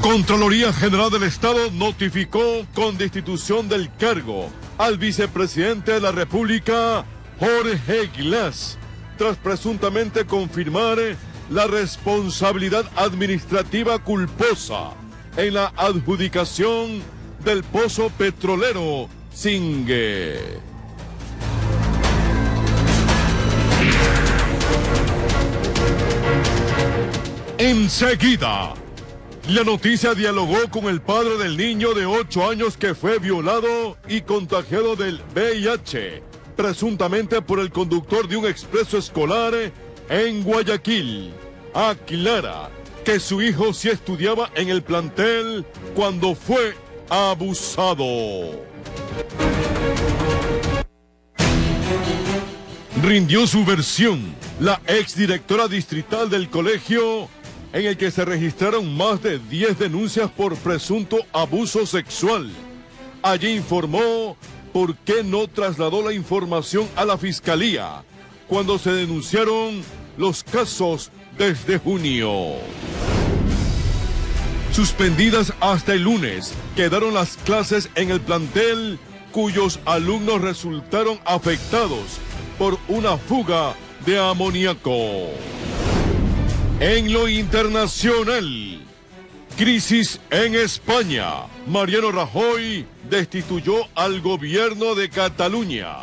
Contraloría General del Estado notificó con destitución del cargo al vicepresidente de la República, Jorge Glass, tras presuntamente confirmar la responsabilidad administrativa culposa en la adjudicación del pozo petrolero Singue. Enseguida, la noticia dialogó con el padre del niño de 8 años que fue violado y contagiado del VIH, presuntamente por el conductor de un expreso escolar en Guayaquil. Aclara que su hijo sí estudiaba en el plantel cuando fue abusado. Rindió su versión la exdirectora distrital del colegio, en el que se registraron más de 10 denuncias por presunto abuso sexual. Allí informó por qué no trasladó la información a la fiscalía cuando se denunciaron los casos desde junio. Suspendidas hasta el lunes, quedaron las clases en el plantel cuyos alumnos resultaron afectados por una fuga de amoníaco. En lo internacional, crisis en España. Mariano Rajoy destituyó al gobierno de Cataluña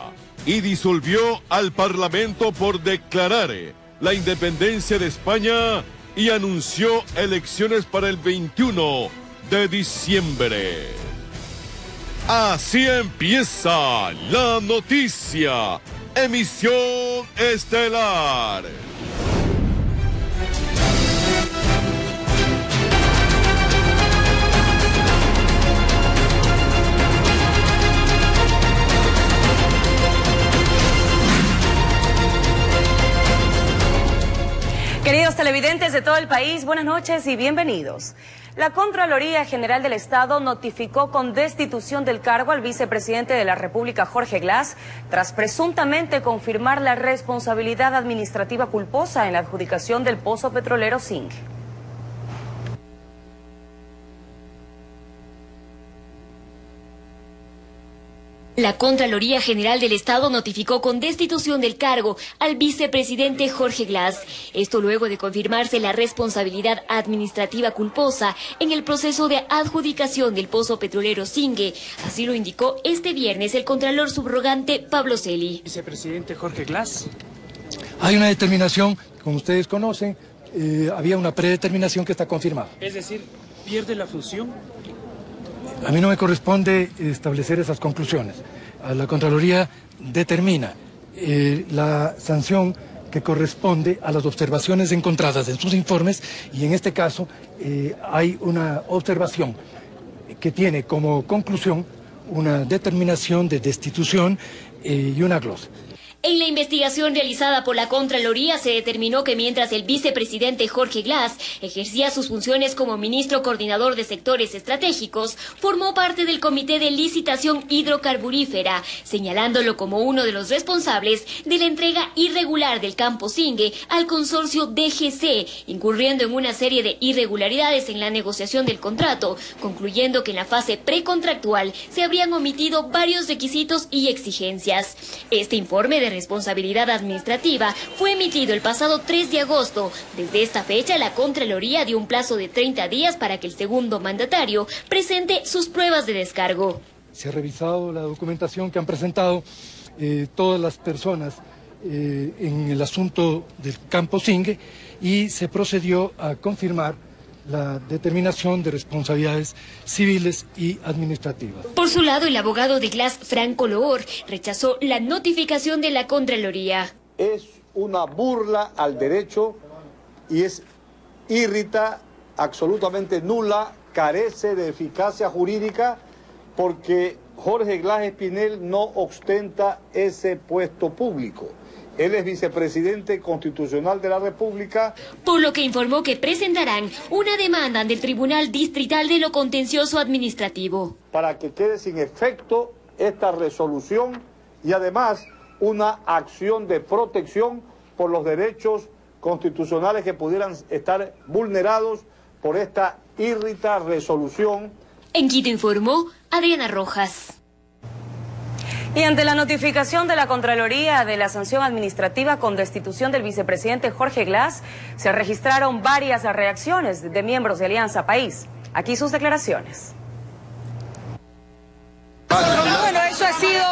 y disolvió al Parlamento por declarar la independencia de España y anunció elecciones para el 21 de diciembre. Así empieza la noticia. Emisión estelar. Queridos televidentes de todo el país, buenas noches y bienvenidos. La Contraloría General del Estado notificó con destitución del cargo al vicepresidente de la República, Jorge Glass, tras presuntamente confirmar la responsabilidad administrativa culposa en la adjudicación del pozo petrolero Singue. La Contraloría General del Estado notificó con destitución del cargo al vicepresidente Jorge Glass. Esto luego de confirmarse la responsabilidad administrativa culposa en el proceso de adjudicación del pozo petrolero Singue. Así lo indicó este viernes el contralor subrogante Pablo Celi. Vicepresidente Jorge Glass. Hay una determinación, como ustedes conocen, había una predeterminación que está confirmada. Es decir, ¿pierde la función? A mí no me corresponde establecer esas conclusiones. La Contraloría determina la sanción que corresponde a las observaciones encontradas en sus informes y en este caso hay una observación que tiene como conclusión una determinación de destitución y una glosa. En la investigación realizada por la Contraloría se determinó que mientras el vicepresidente Jorge Glass ejercía sus funciones como ministro coordinador de sectores estratégicos, formó parte del Comité de Licitación Hidrocarburífera, señalándolo como uno de los responsables de la entrega irregular del campo Singue al consorcio DGC, incurriendo en una serie de irregularidades en la negociación del contrato, concluyendo que en la fase precontractual se habrían omitido varios requisitos y exigencias. Este informe de responsabilidad administrativa fue emitido el pasado 3 de agosto. Desde esta fecha, la Contraloría dio un plazo de 30 días para que el segundo mandatario presente sus pruebas de descargo. Se ha revisado la documentación que han presentado todas las personas en el asunto del campo Singue y se procedió a confirmar la determinación de responsabilidades civiles y administrativas. Por su lado, el abogado de Glass, Franco Loor, rechazó la notificación de la Contraloría. Es una burla al derecho y irrita, absolutamente nula, carece de eficacia jurídica porque Jorge Glass Espinel no ostenta ese puesto público. Él es vicepresidente constitucional de la República. Por lo que informó que presentarán una demanda ante el Tribunal Distrital de lo Contencioso Administrativo. Para que quede sin efecto esta resolución y además una acción de protección por los derechos constitucionales que pudieran estar vulnerados por esta írrita resolución. En Quito informó Adriana Rojas. Y ante la notificación de la Contraloría de la sanción administrativa con destitución del vicepresidente Jorge Glass, se registraron varias reacciones de miembros de Alianza País. Aquí sus declaraciones. Bueno, eso ha sido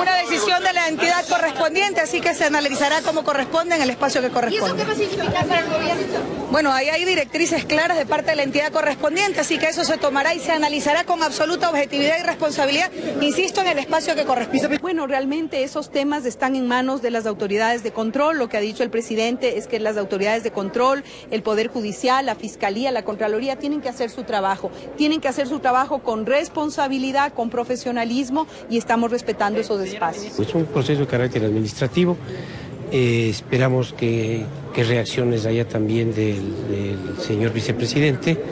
una decisión de la entidad correspondiente, así que se analizará como corresponde en el espacio que corresponde. ¿Y eso qué significa para el gobierno? Bueno, ahí hay directrices claras de parte de la entidad correspondiente, así que eso se tomará y se analizará con absoluta objetividad y responsabilidad, insisto, en el espacio que corresponde. Bueno, realmente esos temas están en manos de las autoridades de control. Lo que ha dicho el presidente es que las autoridades de control, el Poder Judicial, la Fiscalía, la Contraloría, tienen que hacer su trabajo. Tienen que hacer su trabajo con responsabilidad, con profesionalismo, y estamos respetando esos espacios. Es un proceso de carácter administrativo. Esperamos que reacciones haya también del señor vicepresidente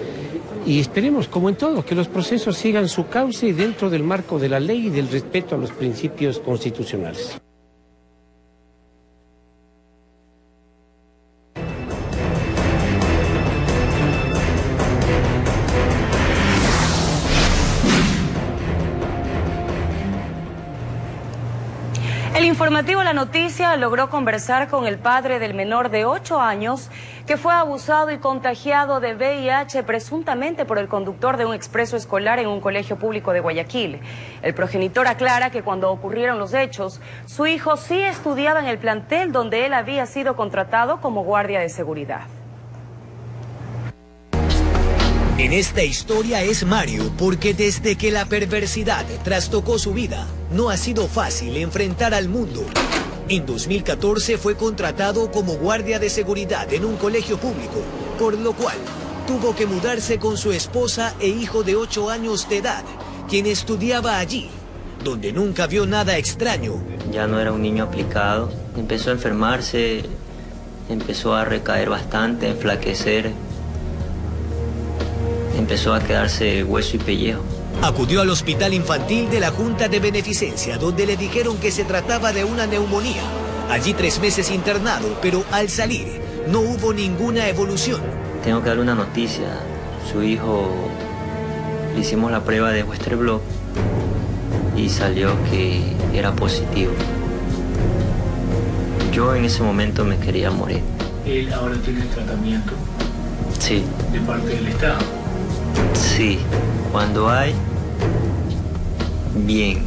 y esperemos, como en todo, que los procesos sigan su cauce dentro del marco de la ley y del respeto a los principios constitucionales. El informativo La Noticia logró conversar con el padre del menor de 8 años que fue abusado y contagiado de VIH presuntamente por el conductor de un expreso escolar en un colegio público de Guayaquil. El progenitor aclara que cuando ocurrieron los hechos, su hijo sí estudiaba en el plantel donde él había sido contratado como guardia de seguridad. En esta historia es Mario, porque desde que la perversidad trastocó su vida, no ha sido fácil enfrentar al mundo. En 2014 fue contratado como guardia de seguridad en un colegio público, por lo cual tuvo que mudarse con su esposa e hijo de 8 años de edad, quien estudiaba allí, donde nunca vio nada extraño. Ya no era un niño aplicado, empezó a enfermarse, empezó a recaer bastante, a enflaquecer. Empezó a quedarse hueso y pellejo. Acudió al hospital infantil de la Junta de Beneficencia, donde le dijeron que se trataba de una neumonía. Allí 3 meses internado, pero al salir no hubo ninguna evolución. Tengo que darle una noticia. Su hijo, le hicimos la prueba de Western Blot y salió que era positivo. Yo en ese momento me quería morir. ¿Él ahora tiene tratamiento? Sí. ¿De parte del Estado? Sí, cuando hay, bien,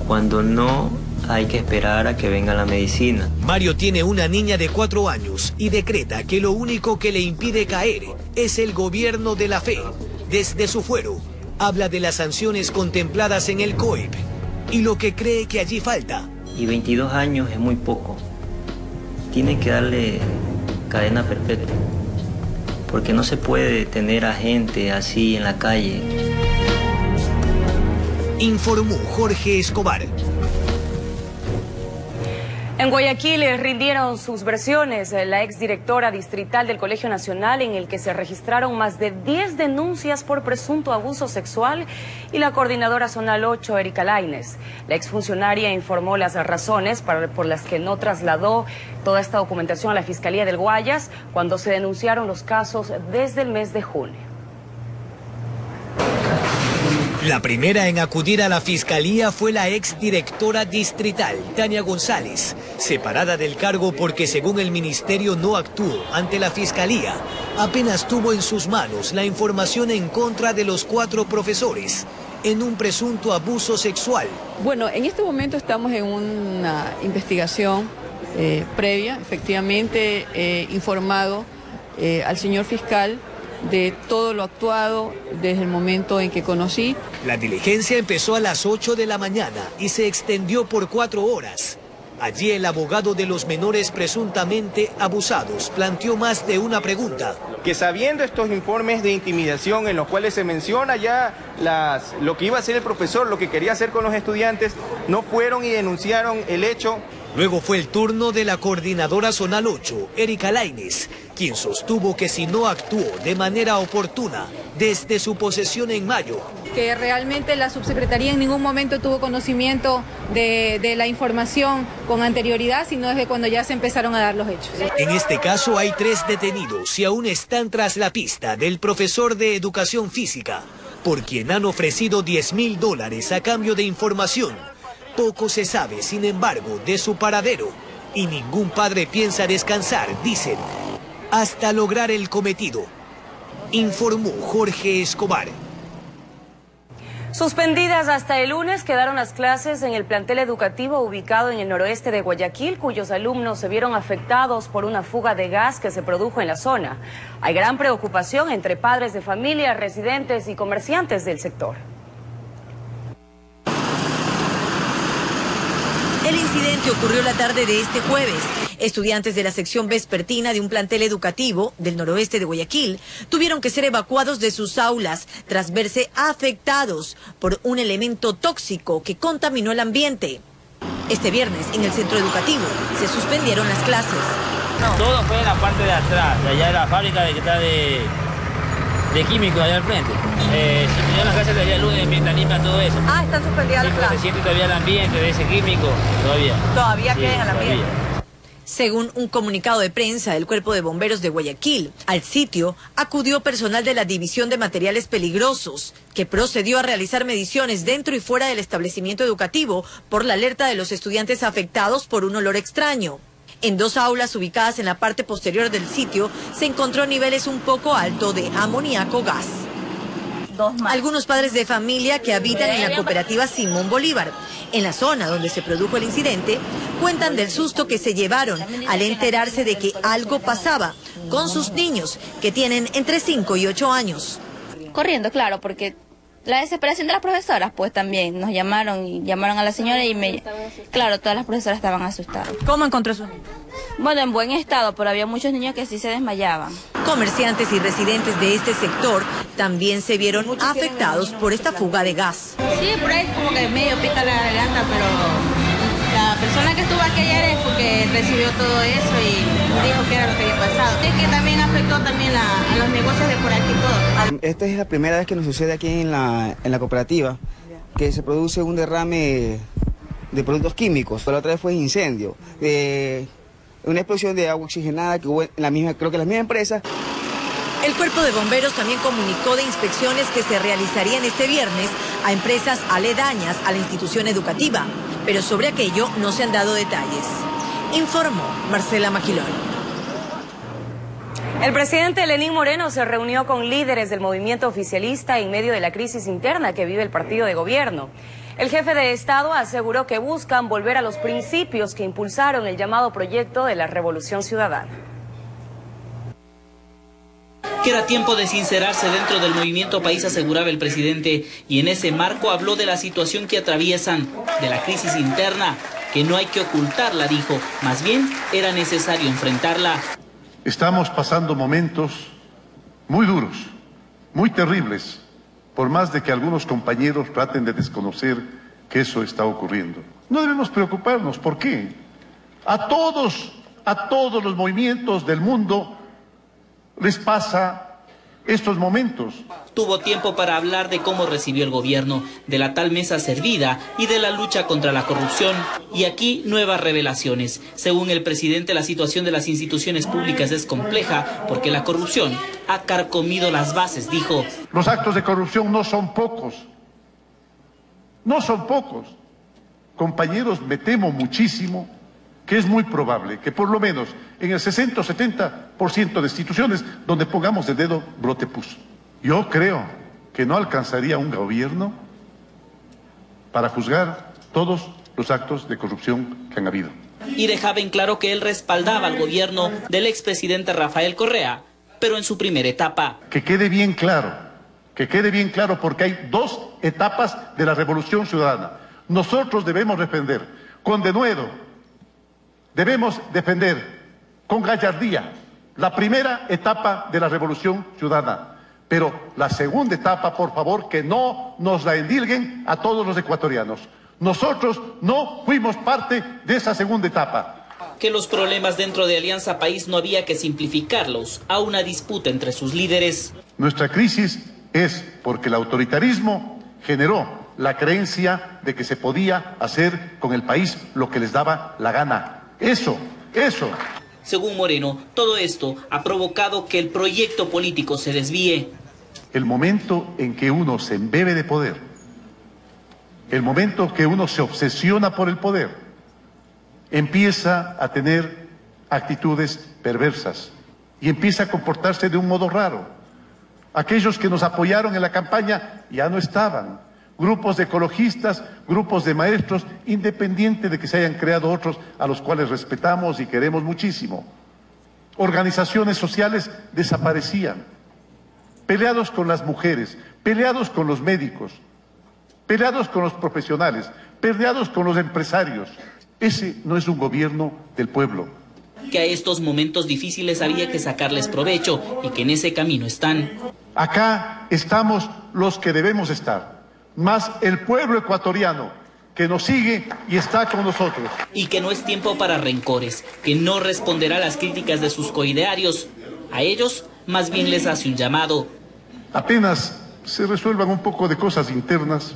cuando no, hay que esperar a que venga la medicina. Mario tiene una niña de 4 años y decreta que lo único que le impide caer es el gobierno de la fe. Desde su fuero, habla de las sanciones contempladas en el COEP y lo que cree que allí falta. Y 22 años es muy poco. Tiene que darle cadena perpetua. Porque no se puede tener a gente así en la calle. Informó Jorge Escobar. En Guayaquil rindieron sus versiones la exdirectora distrital del Colegio Nacional, en el que se registraron más de 10 denuncias por presunto abuso sexual, y la coordinadora zonal 8, Erika Lainez. La exfuncionaria informó las razones por las que no trasladó toda esta documentación a la Fiscalía del Guayas cuando se denunciaron los casos desde el mes de junio. La primera en acudir a la fiscalía fue la exdirectora distrital, Tania González, separada del cargo porque según el ministerio no actuó ante la fiscalía. Apenas tuvo en sus manos la información en contra de los 4 profesores en un presunto abuso sexual. Bueno, en este momento estamos en una investigación previa, efectivamente informado al señor fiscal de todo lo actuado desde el momento en que conocí. La diligencia empezó a las 8 de la mañana y se extendió por 4 horas. Allí el abogado de los menores presuntamente abusados planteó más de una pregunta. Que sabiendo estos informes de intimidación en los cuales se menciona ya lo que iba a hacer el profesor, lo que quería hacer con los estudiantes, no fueron y denunciaron el hecho. Luego fue el turno de la coordinadora zonal 8, Erika Lainez, quien sostuvo que si no actuó de manera oportuna desde su posesión en mayo, que realmente la subsecretaría en ningún momento tuvo conocimiento de la información con anterioridad, sino desde cuando ya se empezaron a dar los hechos. En este caso hay 3 detenidos y aún están tras la pista del profesor de educación física, por quien han ofrecido $10.000 a cambio de información. Poco se sabe, sin embargo, de su paradero y ningún padre piensa descansar, dicen, hasta lograr el cometido, informó Jorge Escobar. Suspendidas hasta el lunes quedaron las clases en el plantel educativo ubicado en el noroeste de Guayaquil, cuyos alumnos se vieron afectados por una fuga de gas que se produjo en la zona. Hay gran preocupación entre padres de familia, residentes y comerciantes del sector. El incidente ocurrió la tarde de este jueves. Estudiantes de la sección vespertina de un plantel educativo del noroeste de Guayaquil tuvieron que ser evacuados de sus aulas tras verse afectados por un elemento tóxico que contaminó el ambiente. Este viernes, en el centro educativo, se suspendieron las clases. Todo fue en la parte de atrás, de allá de la fábrica que está de químicos allá al frente. Suspendieron las clases de allá el lunes mientras limpian todo eso. Ah, están suspendidas las clases. Se siente todavía el ambiente de ese químico, todavía. Todavía sí, queda en el ambiente. Todavía. Según un comunicado de prensa del Cuerpo de Bomberos de Guayaquil, al sitio acudió personal de la División de Materiales Peligrosos, que procedió a realizar mediciones dentro y fuera del establecimiento educativo por la alerta de los estudiantes afectados por un olor extraño. En 2 aulas ubicadas en la parte posterior del sitio se encontró niveles un poco altos de amoníaco gas. Algunos padres de familia que habitan en la cooperativa Simón Bolívar, en la zona donde se produjo el incidente, cuentan del susto que se llevaron al enterarse de que algo pasaba con sus niños, que tienen entre 5 y 8 años. Corriendo, claro, porque la desesperación de las profesoras, pues también nos llamaron a la señora y claro, todas las profesoras estaban asustadas. ¿Cómo encontró sus niños? Bueno, en buen estado, pero había muchos niños que sí se desmayaban. Comerciantes y residentes de este sector también se vieron afectados por esta fuga de gas. Sí, por ahí como que medio pica la garganta, pero la persona que estuvo aquí ayer es porque recibió todo eso y dijo que era lo que había pasado. Es que también afectó también a los negocios de por aquí todo. Esta es la primera vez que nos sucede aquí en la cooperativa, que se produce un derrame de productos químicos. La otra vez fue incendio, una explosión de agua oxigenada que hubo en la misma, creo que en la misma empresa. El Cuerpo de Bomberos también comunicó de inspecciones que se realizarían este viernes a empresas aledañas a la institución educativa, pero sobre aquello no se han dado detalles. Informó Marcela Maquilón. El presidente Lenín Moreno se reunió con líderes del movimiento oficialista en medio de la crisis interna que vive el partido de gobierno. El jefe de Estado aseguró que buscan volver a los principios que impulsaron el llamado proyecto de la Revolución Ciudadana. Que era tiempo de sincerarse dentro del movimiento país, aseguraba el presidente, y en ese marco habló de la situación que atraviesan, de la crisis interna, que no hay que ocultarla, dijo, más bien era necesario enfrentarla. Estamos pasando momentos muy duros, muy terribles, por más de que algunos compañeros traten de desconocer que eso está ocurriendo. No debemos preocuparnos, ¿por qué? A todos los movimientos del mundo les pasa estos momentos. Tuvo tiempo para hablar de cómo recibió el gobierno, de la tal mesa servida y de la lucha contra la corrupción. Y aquí nuevas revelaciones. Según el presidente, la situación de las instituciones públicas es compleja porque la corrupción ha carcomido las bases, dijo. Los actos de corrupción no son pocos. No son pocos. Compañeros, me temo muchísimo que es muy probable que por lo menos en el 60 o 70% de instituciones donde pongamos el dedo brote pus. Yo creo que no alcanzaría un gobierno para juzgar todos los actos de corrupción que han habido. Y dejaba en claro que él respaldaba al gobierno del expresidente Rafael Correa, pero en su primera etapa. Que quede bien claro porque hay 2 etapas de la Revolución Ciudadana. Nosotros debemos defender con denuedo, debemos defender con gallardía la primera etapa de la Revolución Ciudadana. Pero la segunda etapa, por favor, que no nos la endilguen a todos los ecuatorianos. Nosotros no fuimos parte de esa segunda etapa. Que los problemas dentro de Alianza País no había que simplificarlos a una disputa entre sus líderes. Nuestra crisis es porque el autoritarismo generó la creencia de que se podía hacer con el país lo que les daba la gana. Eso. Según Moreno, todo esto ha provocado que el proyecto político se desvíe. El momento en que uno se embebe de poder, el momento que uno se obsesiona por el poder, empieza a tener actitudes perversas y empieza a comportarse de un modo raro. Aquellos que nos apoyaron en la campaña ya no estaban. Grupos de ecologistas, grupos de maestros, independiente de que se hayan creado otros a los cuales respetamos y queremos muchísimo. Organizaciones sociales desaparecían, peleados con las mujeres, peleados con los médicos, peleados con los profesionales, peleados con los empresarios. Ese no es un gobierno del pueblo. Que a estos momentos difíciles había que sacarles provecho y que en ese camino están. Acá estamos los que debemos estar, más el pueblo ecuatoriano que nos sigue y está con nosotros. Y que no es tiempo para rencores, que no responderá a las críticas de sus coidearios. A ellos, más bien les hace un llamado. Apenas se resuelvan un poco de cosas internas,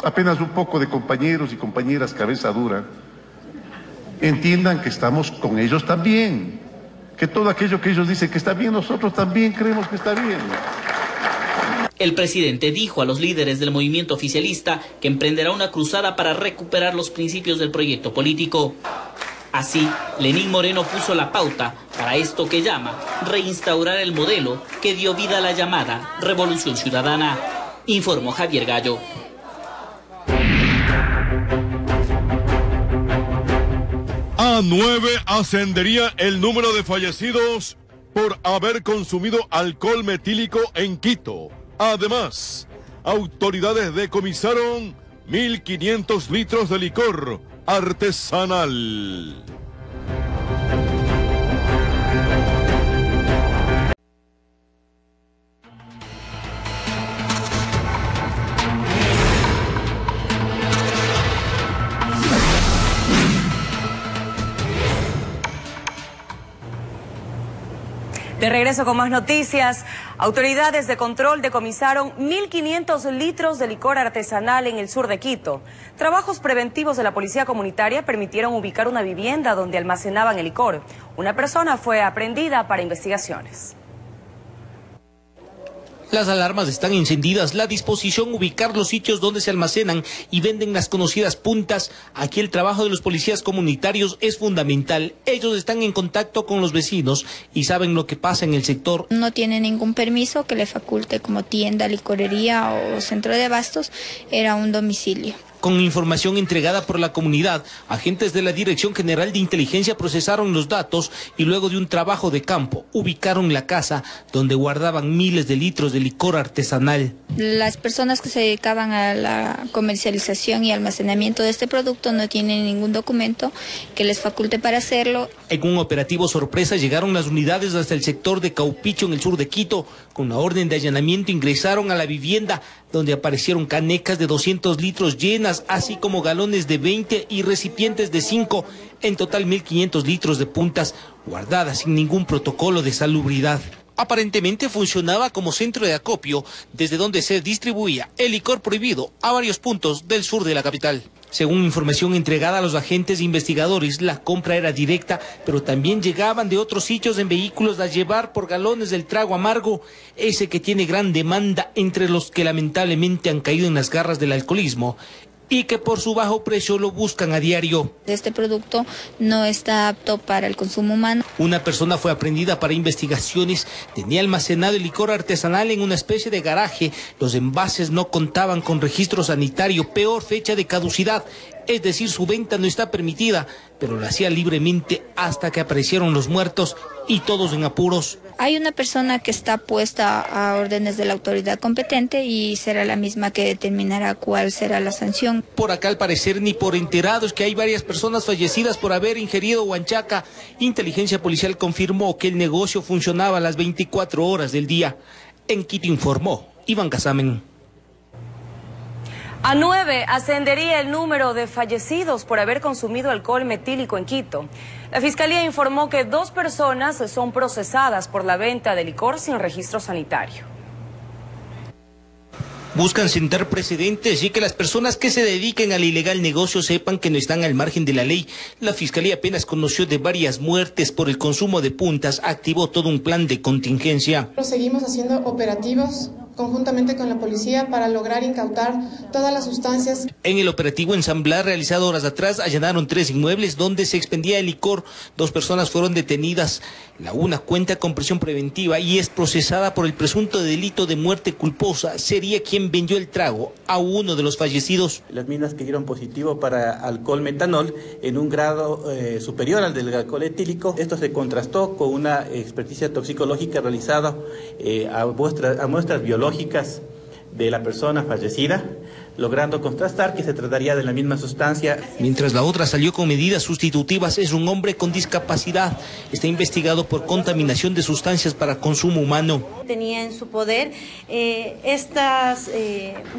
apenas un poco de compañeros y compañeras cabeza dura, entiendan que estamos con ellos también, que todo aquello que ellos dicen que está bien, nosotros también creemos que está bien. El presidente dijo a los líderes del movimiento oficialista que emprenderá una cruzada para recuperar los principios del proyecto político. Así, Lenín Moreno puso la pauta para esto que llama reinstaurar el modelo que dio vida a la llamada Revolución Ciudadana, informó Javier Gallo. A 9 ascendería el número de fallecidos por haber consumido alcohol metílico en Quito. Además, autoridades decomisaron 1.500 litros de licor artesanal. De regreso con más noticias, autoridades de control decomisaron 1.500 litros de licor artesanal en el sur de Quito. Trabajos preventivos de la policía comunitaria permitieron ubicar una vivienda donde almacenaban el licor. Una persona fue aprehendida para investigaciones. Las alarmas están encendidas, la disposición ubicar los sitios donde se almacenan y venden las conocidas puntas. Aquí el trabajo de los policías comunitarios es fundamental. Ellos están en contacto con los vecinos y saben lo que pasa en el sector. No tiene ningún permiso que le faculte como tienda, licorería o centro de abastos, era un domicilio. Con información entregada por la comunidad, agentes de la Dirección General de Inteligencia procesaron los datos y luego de un trabajo de campo, ubicaron la casa donde guardaban miles de litros de licor artesanal. Las personas que se dedicaban a la comercialización y almacenamiento de este producto no tienen ningún documento que les faculte para hacerlo. En un operativo sorpresa llegaron las unidades hasta el sector de Caupicho en el sur de Quito. Con la orden de allanamiento ingresaron a la vivienda donde aparecieron canecas de 200 litros llenas, así como galones de 20 y recipientes de 5, en total 1.500 litros de puntas guardadas sin ningún protocolo de salubridad. Aparentemente funcionaba como centro de acopio, desde donde se distribuía el licor prohibido a varios puntos del sur de la capital. Según información entregada a los agentes investigadores, la compra era directa, pero también llegaban de otros sitios en vehículos a llevar por galones del trago amargo, ese que tiene gran demanda entre los que lamentablemente han caído en las garras del alcoholismo y que por su bajo precio lo buscan a diario. Este producto no está apto para el consumo humano. Una persona fue aprehendida para investigaciones. Tenía almacenado el licor artesanal en una especie de garaje. Los envases no contaban con registro sanitario, peor fecha de caducidad. Es decir, su venta no está permitida, pero lo hacía libremente hasta que aparecieron los muertos y todos en apuros. Hay una persona que está puesta a órdenes de la autoridad competente y será la misma que determinará cuál será la sanción. Por acá al parecer ni por enterados que hay varias personas fallecidas por haber ingerido huanchaca. Inteligencia policial confirmó que el negocio funcionaba a las 24 horas del día. En Quito informó Iván Casamen. A 9 ascendería el número de fallecidos por haber consumido alcohol metílico en Quito. La Fiscalía informó que 2 personas son procesadas por la venta de licor sin registro sanitario. Buscan sentar precedentes y que las personas que se dediquen al ilegal negocio sepan que no están al margen de la ley. La Fiscalía apenas conoció de varias muertes por el consumo de puntas, activó todo un plan de contingencia. Seguimos haciendo operativos conjuntamente con la policía para lograr incautar todas las sustancias. En el operativo Ensamblar realizado horas atrás allanaron 3 inmuebles donde se expendía el licor. 2 personas fueron detenidas. La una cuenta con prisión preventiva y es procesada por el presunto delito de muerte culposa. Sería quien vendió el trago a uno de los fallecidos. Las mismas que dieron positivo para alcohol metanol en un grado superior al del alcohol etílico. Esto se contrastó con una experticia toxicológica realizada a muestras biológicas de la persona fallecida, logrando contrastar que se trataría de la misma sustancia. Mientras la otra salió con medidas sustitutivas, es un hombre con discapacidad. Está investigado por contaminación de sustancias para consumo humano. Tenía en su poder estas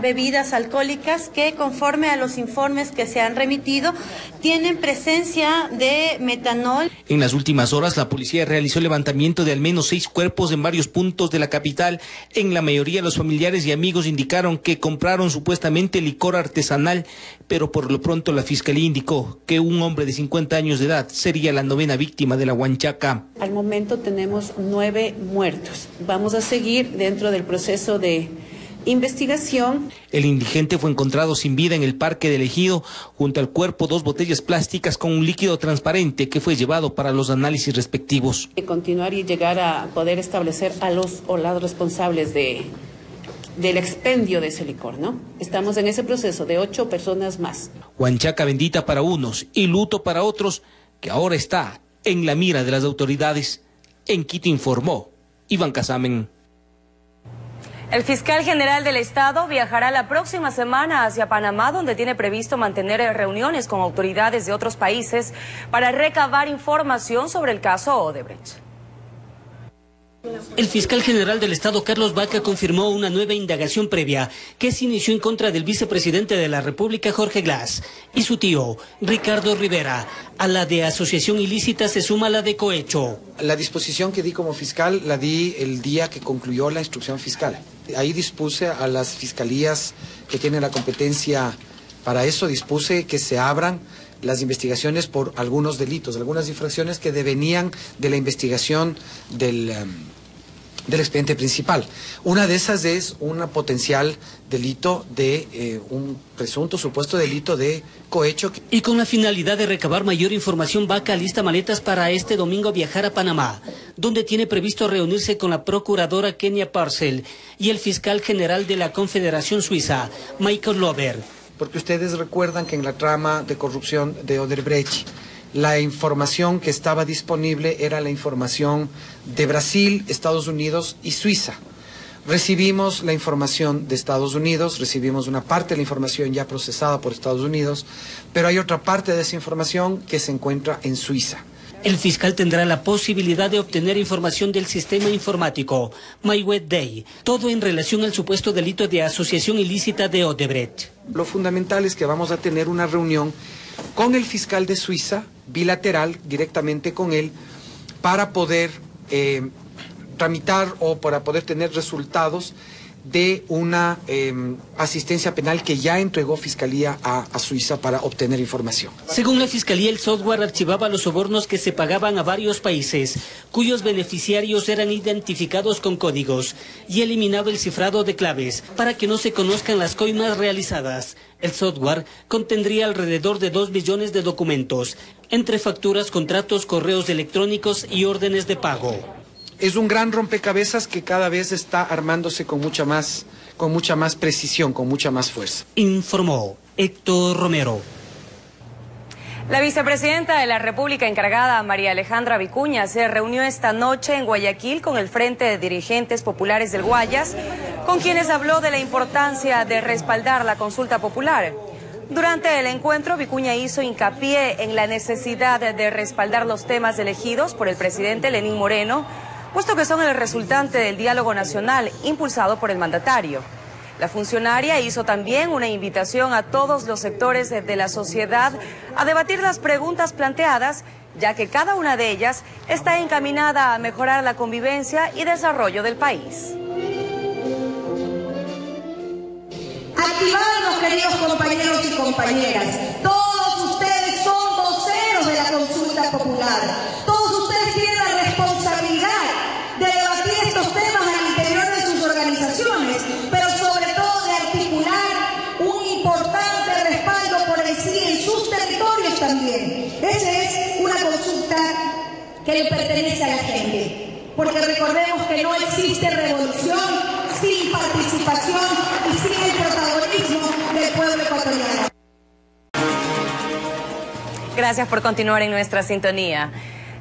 bebidas alcohólicas que, conforme a los informes que se han remitido, tienen presencia de metanol. En las últimas horas, la policía realizó el levantamiento de al menos 6 cuerpos en varios puntos de la capital. En la mayoría, los familiares y amigos indicaron que compraron supuestamente licor artesanal, pero por lo pronto la Fiscalía indicó que un hombre de 50 años de edad sería la 9ª víctima de la huanchaca. Al momento tenemos 9 muertos. Vamos a seguir dentro del proceso de investigación. El indigente fue encontrado sin vida en el Parque del Ejido. Junto al cuerpo, 2 botellas plásticas con un líquido transparente que fue llevado para los análisis respectivos. Continuar y llegar a poder establecer a los responsables del expendio de ese licor, ¿no? Estamos en ese proceso de 8 personas más. Huanchaca bendita para unos y luto para otros, que ahora está en la mira de las autoridades. En Quito informó Iván Casamen. El fiscal general del Estado viajará la próxima semana hacia Panamá, donde tiene previsto mantener reuniones con autoridades de otros países para recabar información sobre el caso Odebrecht. El fiscal general del Estado, Carlos Vaca, confirmó una nueva indagación previa que se inició en contra del vicepresidente de la República, Jorge Glass, y su tío, Ricardo Rivera. A la de asociación ilícita se suma la de cohecho. La disposición que di como fiscal la di el día que concluyó la instrucción fiscal. Ahí dispuse a las fiscalías que tienen la competencia para eso, dispuse que se abran las investigaciones por algunos delitos, algunas infracciones que devenían de la investigación del expediente principal. Una de esas es un potencial delito de un presunto supuesto delito de cohecho. Y con la finalidad de recabar mayor información, Vaca alista maletas para este domingo viajar a Panamá, donde tiene previsto reunirse con la procuradora Kenia Parcel y el fiscal general de la Confederación Suiza, Michael Lober. Porque ustedes recuerdan que en la trama de corrupción de Odebrecht, la información que estaba disponible era la información de Brasil, Estados Unidos y Suiza. Recibimos la información de Estados Unidos, recibimos una parte de la información ya procesada por Estados Unidos, pero hay otra parte de esa información que se encuentra en Suiza. El fiscal tendrá la posibilidad de obtener información del sistema informático MyWebDay, todo en relación al supuesto delito de asociación ilícita de Odebrecht. Lo fundamental es que vamos a tener una reunión con el fiscal de Suiza, bilateral, directamente con él, para poder tramitar o para poder tener resultados de una asistencia penal que ya entregó Fiscalía a Suiza para obtener información. Según la Fiscalía, el software archivaba los sobornos que se pagaban a varios países, cuyos beneficiarios eran identificados con códigos, y eliminaba el cifrado de claves para que no se conozcan las coimas realizadas. El software contendría alrededor de 2 millones de documentos, entre facturas, contratos, correos electrónicos y órdenes de pago. Es un gran rompecabezas que cada vez está armándose con mucha más precisión, con mucha más fuerza. Informó Héctor Romero. La vicepresidenta de la República encargada, María Alejandra Vicuña, se reunió esta noche en Guayaquil con el Frente de Dirigentes Populares del Guayas, con quienes habló de la importancia de respaldar la consulta popular. Durante el encuentro, Vicuña hizo hincapié en la necesidad de respaldar los temas elegidos por el presidente Lenín Moreno, puesto que son el resultante del diálogo nacional impulsado por el mandatario. La funcionaria hizo también una invitación a todos los sectores de la sociedad a debatir las preguntas planteadas, ya que cada una de ellas está encaminada a mejorar la convivencia y desarrollo del país. activarnos, queridos compañeros y compañeras. Todos ustedes son voceros de la consulta popular. Todos ustedes tienen la responsabilidad de debatir estos temas al interior de sus organizaciones, pero sobre todo de articular un importante respaldo por el sí en sus territorios también. Esa es una consulta que le pertenece a la gente, porque recordemos que no existe revolución sin participación y sin el protagonismo del pueblo ecuatoriano. Gracias por continuar en nuestra sintonía.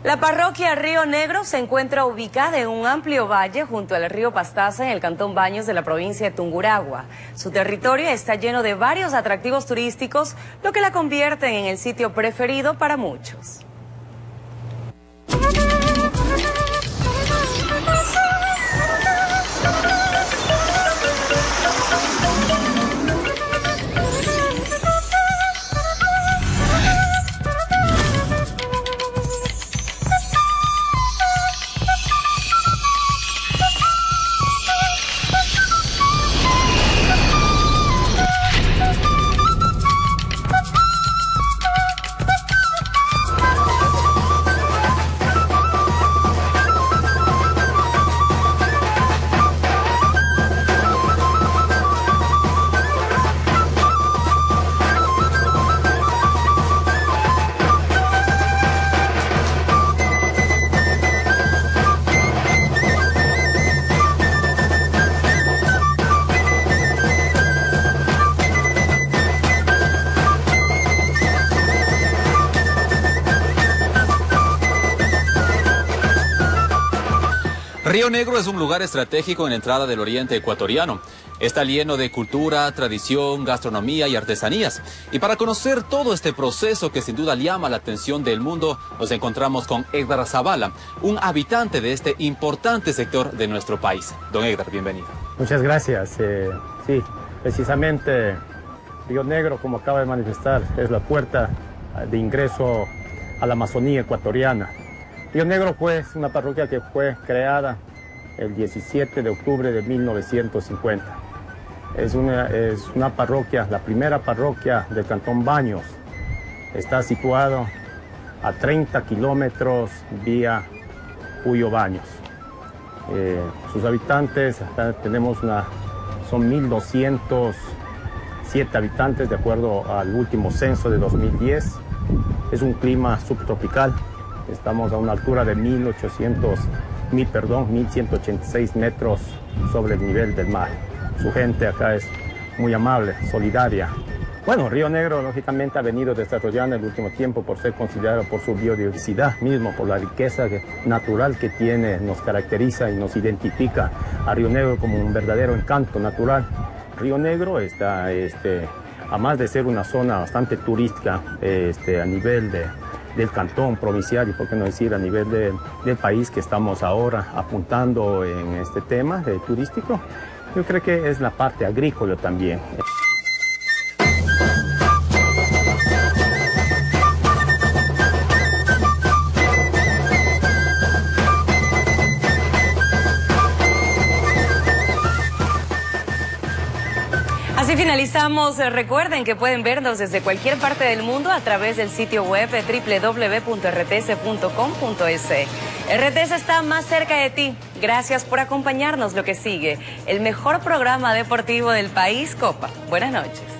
La parroquia Río Negro se encuentra ubicada en un amplio valle junto al río Pastaza en el cantón Baños de la provincia de Tungurahua. Su territorio está lleno de varios atractivos turísticos, lo que la convierte en el sitio preferido para muchos. Río Negro es un lugar estratégico en la entrada del oriente ecuatoriano. Está lleno de cultura, tradición, gastronomía y artesanías. Y para conocer todo este proceso que sin duda llama la atención del mundo, nos encontramos con Edgar Zavala, un habitante de este importante sector de nuestro país. Don Edgar, bienvenido. Muchas gracias. Sí, precisamente Río Negro, como acaba de manifestar, es la puerta de ingreso a la Amazonía ecuatoriana. Río Negro fue una parroquia que fue creada el 17 de octubre de 1950. Es una parroquia, la primera parroquia del cantón Baños. Está situado a 30 kilómetros vía Puyo Baños. Sus habitantes, acá tenemos son 1.207 habitantes de acuerdo al último censo de 2010. Es un clima subtropical. Estamos a una altura de 1.186 metros sobre el nivel del mar. Su gente acá es muy amable, solidaria. Bueno, Río Negro lógicamente ha venido desarrollando en el último tiempo por ser considerado por su biodiversidad mismo, por la riqueza natural que tiene, nos caracteriza y nos identifica a Río Negro como un verdadero encanto natural. Río Negro está, además de ser una zona bastante turística a nivel del cantón provincial y por qué no decir a nivel del país que estamos ahora apuntando en este tema turístico, yo creo que es la parte agrícola también. Así finalizamos. Recuerden que pueden vernos desde cualquier parte del mundo a través del sitio web www.rts.com.es. RTS está más cerca de ti. Gracias por acompañarnos. Lo que sigue, el mejor programa deportivo del país, Copa. Buenas noches.